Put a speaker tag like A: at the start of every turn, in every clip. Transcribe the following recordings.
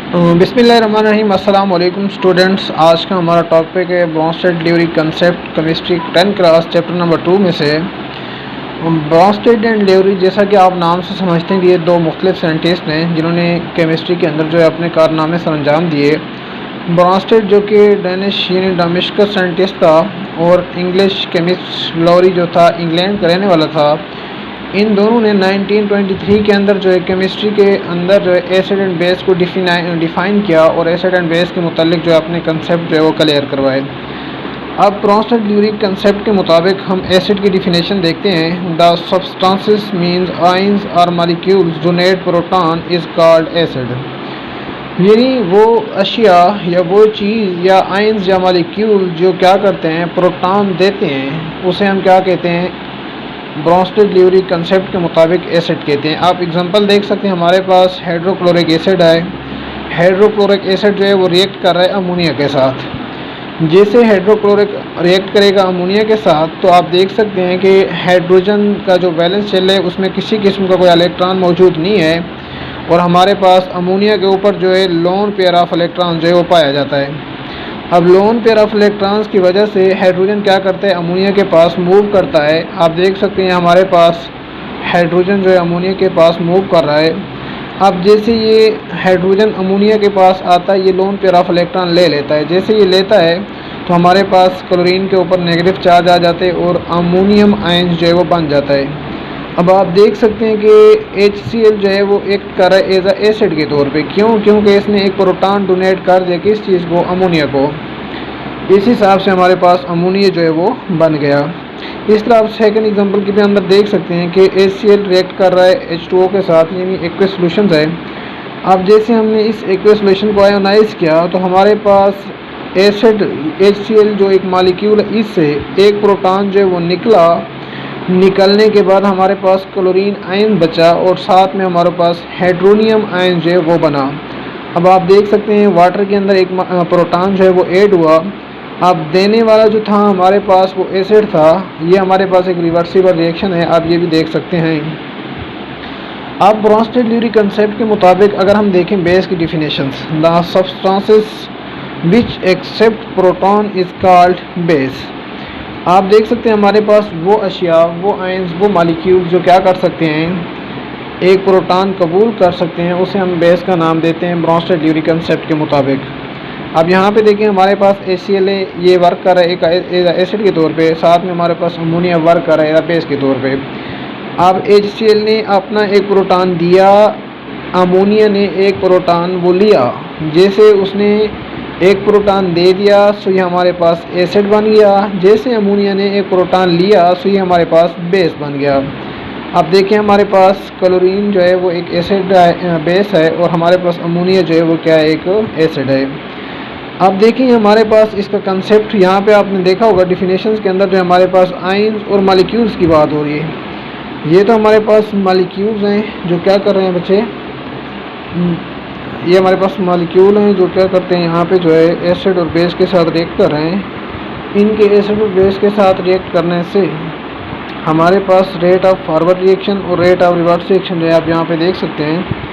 A: बिस्मिल्लाहिर्रहमानिर्रहीम। अस्सलाम वालेकुम स्टूडेंट्स। आज का हमारा टॉपिक है Bronsted Lowry concept chemistry 10 class chapter number 2 में से ब्रॉन्स्टेड एंड ल्यूरी। जैसा कि आप नाम से समझते हैं कि ये दो मुख्तलिफ साइंटिस्ट हैं जिन्होंने केमिस्ट्री के अंदर जो है अपने कारनामे सर अंजाम दिए। ब्रॉन्स्टेड जो कि डेनिश यानी डमिश्कस साइंटिस्ट था और इंग्लिश केमिस्ट ल्यूरी जो था इंग्लैंड का रहने वाला था। इन दोनों ने 1923 के अंदर जो है केमिस्ट्री के अंदर जो है एसिड एंड बेस को डिफ़ाइन किया और एसिड एंड बेस के मुतालिक जो है अपने कंसेप्ट जो है वो क्लियर करवाए। अब ब्रॉन्स्टेड ल्यूरी कंसेप्ट के मुताबिक हम एसिड की डिफिनेशन देखते हैं। द सब्सटेंसेस मीन्स आइंस और molecules donate proton is called acid. यानी वो अशिया या वो चीज़ या आइंस या मॉलिक्यूल जो क्या करते हैं, प्रोटॉन देते हैं, उसे हम क्या कहते हैं, ब्रॉन्स्टेड ल्यूरी कंसेप्ट के मुताबिक एसिड कहते हैं। आप एग्जांपल देख सकते हैं, हमारे पास हाइड्रोक्लोरिक एसिड है। हाइड्रोक्लोरिक एसिड जो है वो रिएक्ट कर रहा है अमोनिया के साथ। जैसे हाइड्रोक्लोरिक रिएक्ट करेगा अमोनिया के साथ तो आप देख सकते हैं कि हाइड्रोजन का जो वैलेंस शेल है उसमें किसी किस्म का कोई इलेक्ट्रॉन मौजूद नहीं है और हमारे पास अमोनिया के ऊपर जो है लोन पेयर ऑफ इलेक्ट्रॉन जो है वो पाया जाता है। अब लोन पेयर ऑफ इलेक्ट्रॉन्स की वजह से हाइड्रोजन क्या करता है, अमोनिया के पास मूव करता है। आप देख सकते हैं हमारे पास हाइड्रोजन जो है अमोनिया के पास मूव कर रहा है। अब जैसे ये हाइड्रोजन अमोनिया के पास आता है, ये लोन पेयर ऑफ इलेक्ट्रॉन ले लेता है। जैसे ये लेता है तो हमारे पास क्लोरीन के ऊपर नेगेटिव चार्ज आ जाते हैं और अमोनियम आयंस जो है वो बन जाता है। अब आप देख सकते हैं कि HCl जो है वो एक कर रहा है एज ए एसिड के तौर पे। क्यों? क्योंकि इसने एक प्रोटॉन डोनेट कर दिया किस चीज़ को, अमोनिया को। इस हिसाब से हमारे पास अमोनिया जो है वो बन गया। इस तरह आप सेकंड एग्जांपल के भी अंदर देख सकते हैं कि HCl रिएक्ट कर रहा है H2O के साथ, यानी एक्वस सॉल्यूशन है। अब जैसे हमने इस एक्वस सॉल्यूशन को आयोनाइज किया तो हमारे पास एसिड HCl जो एक मॉलिक्यूल है, इससे एक प्रोटॉन जो है वो निकलने के बाद हमारे पास क्लोरीन आयन बचा और साथ में हमारे पास हाइड्रोनियम आयन जो है वो बना। अब आप देख सकते हैं वाटर के अंदर एक प्रोटॉन जो है वो ऐड हुआ। अब देने वाला जो था हमारे पास वो एसिड था। ये हमारे पास एक रिवर्सिबल रिएक्शन है, आप ये भी देख सकते हैं। अब ब्रॉन्स्टेड ल्यूरी कंसेप्ट के मुताबिक अगर हम देखें बेस की definitions, the substances which accept proton is called base. आप देख सकते हैं हमारे पास वो अशिया, वो आयंस, वो मॉलिक्यूल जो क्या कर सकते हैं, एक प्रोटॉन कबूल कर सकते हैं, उसे हम बेस का नाम देते हैं ब्रॉन्स्टेड ल्यूरी कंसेप्ट के मुताबिक। अब यहाँ पे देखिए हमारे पास HCl ये वर्क कर रहा है एक एसिड के तौर पे, साथ में हमारे पास अमोनिया वर्क कर रहा है बेस के तौर पे। अब HCl ने अपना एक प्रोटॉन दिया, अमोनिया ने एक प्रोटॉन वो लिया। जैसे उसने एक प्रोटॉन दे दिया सो ये हमारे पास एसिड बन गया। जैसे अमोनिया ने एक प्रोटॉन लिया सो ये हमारे पास बेस बन गया। अब देखिए हमारे पास क्लोरीन जो है वो एक एसिड बेस है और हमारे पास अमोनिया जो है वो क्या है, एक एसिड है। अब देखिए हमारे पास इसका कंसेप्ट यहाँ पे आपने देखा होगा डिफिनेशंस के अंदर जो हमारे पास आयंस और मॉलिक्यूल्स की बात हो रही है। ये तो हमारे पास मॉलिक्यूल्स हैं जो क्या कर रहे हैं बच्चे, ये हमारे पास मॉलिक्यूल हैं जो क्या करते हैं, यहाँ पे जो है एसिड और बेस के साथ रिएक्ट कर रहे हैं। इनके एसिड और बेस के साथ रिएक्ट करने से हमारे पास रेट ऑफ फॉरवर्ड रिएक्शन और रेट ऑफ रिवर्स रिएक्शन जो है आप यहाँ पे देख सकते हैं।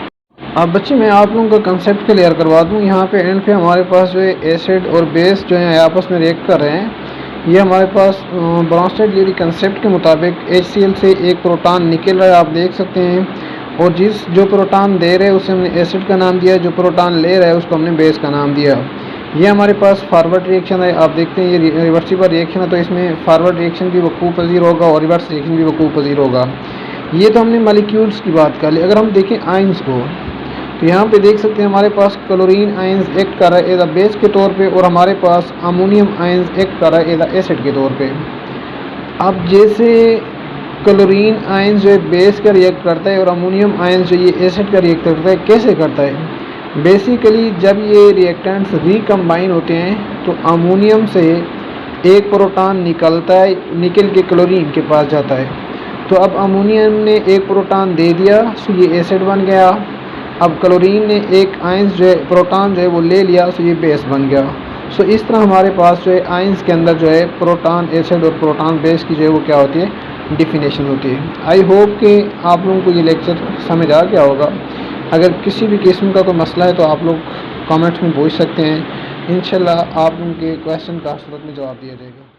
A: अब बच्चे मैं आप लोगों का कंसेप्ट क्लियर करवा दूँ। यहाँ पे एंड पे हमारे पास जो है एसिड और बेस जो है आपस में रिएक्ट कर रहे हैं। ये हमारे पास ब्रॉन्स्टेड ल्यूरी कंसेप्ट के मुताबिक HCl से एक प्रोटॉन निकल रहा है, आप देख सकते हैं। और जो प्रोटॉन दे रहे हैं उसे हमने एसिड का नाम दिया, जो प्रोटॉन ले रहा है उसको हमने बेस का नाम दिया। ये हमारे पास फॉरवर्ड रिएक्शन है, आप देखते हैं ये रिवर्सिबल रिएक्शन है तो इसमें फॉरवर्ड रिएक्शन भी वकूफ़ पज़ीर होगा और रिवर्स रिएक्शन भी वकूफ़ पज़ीर होगा। ये तो हमने मॉलिक्यूल्स की बात कर ली। अगर हम देखें आयंस को तो यहाँ पे देख सकते हैं हमारे पास क्लोरीन आयंस एक्ट कर रहा है एज अ बेस के तौर पे और हमारे पास अमोनियम आयंस एक्ट कर रहा है एज अ एसिड के तौर पे। अब जैसे क्लोरीन आयंस जो है बेस का रिएक्ट करता है और अमोनियम आयंस जो ये एसिड का रिएक्ट करता है, कैसे करता है? बेसिकली जब ये रिएक्टेंट्स रिकम्बाइन होते हैं तो अमोनियम से एक प्रोटॉन निकलता है, निकल के क्लोरीन के पास जाता है। तो अब अमोनियम ने एक प्रोटॉन दे दिया सो ये एसिड बन गया। अब क्लोरीन ने एक आयंस जो है प्रोटॉन जो है वो ले लिया सो ये बेस बन गया। सो इस तरह हमारे पास जो है आयंस के अंदर जो है प्रोटॉन एसिड और प्रोटॉन बेस की जो है वो क्या होती है, डिफिनेशन होती है। आई होप कि आप लोगों को ये लेक्चर समझ आ गया होगा। अगर किसी भी किस्म का कोई मसला है तो आप लोग कमेंट्स में पूछ सकते हैं। इंशाल्लाह आप उनके क्वेश्चन का सूरत में जवाब दिया जाएगा।